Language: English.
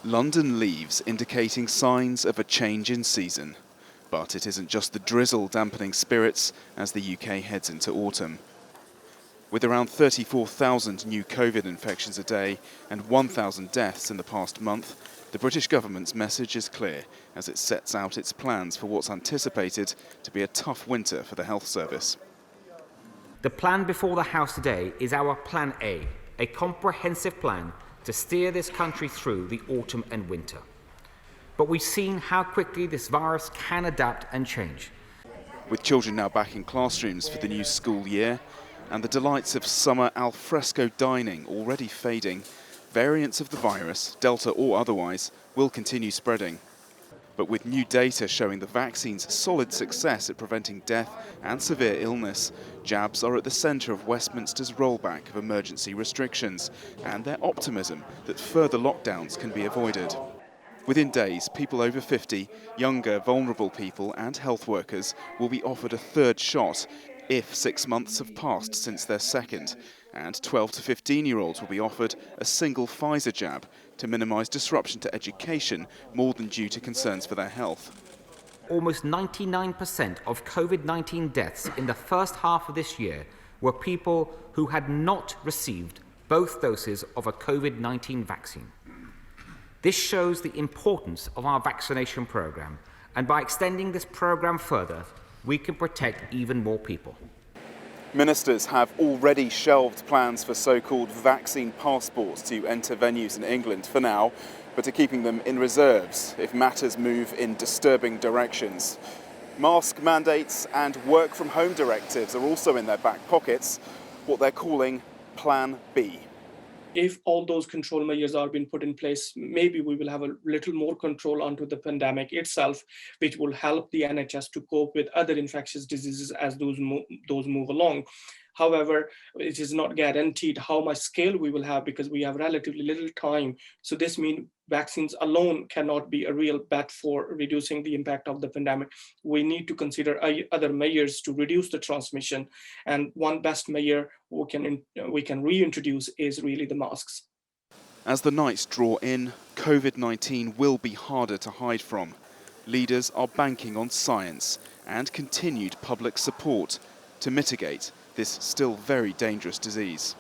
London leaves indicating signs of a change in season. But it isn't just the drizzle dampening spirits as the UK heads into autumn. With around 34,000 new COVID infections a day and 1,000 deaths in the past month, the British government's message is clear as it sets out its plans for what's anticipated to be a tough winter for the health service. The plan before the House today is our Plan a comprehensive plan to steer this country through the autumn and winter. But we've seen how quickly this virus can adapt and change. With children now back in classrooms for the new school year and the delights of summer al fresco dining already fading, variants of the virus, Delta or otherwise, will continue spreading. But with new data showing the vaccine's solid success at preventing death and severe illness, jabs are at the centre of Westminster's rollback of emergency restrictions and their optimism that further lockdowns can be avoided. Within days, people over 50, younger, vulnerable people and health workers will be offered a third shot if 6 months have passed since their second, and 12 to 15-year-olds will be offered a single Pfizer jab to minimise disruption to education more than due to concerns for their health. Almost 99% of COVID-19 deaths in the first half of this year were people who had not received both doses of a COVID-19 vaccine. This shows the importance of our vaccination programme, and by extending this programme further, we can protect even more people. Ministers have already shelved plans for so-called vaccine passports to enter venues in England for now, but are keeping them in reserves if matters move in disturbing directions. Mask mandates and work-from-home directives are also in their back pockets, what they're calling Plan B. If all those control measures are being put in place, maybe we will have a little more control onto the pandemic itself, which will help the NHS to cope with other infectious diseases as those move along. However, it is not guaranteed how much scale we will have because we have relatively little time. So this means vaccines alone cannot be a real bet for reducing the impact of the pandemic. We need to consider other measures to reduce the transmission. And one best measure we can reintroduce is really the masks. As the nights draw in, COVID-19 will be harder to hide from. Leaders are banking on science and continued public support to mitigate this still very dangerous disease.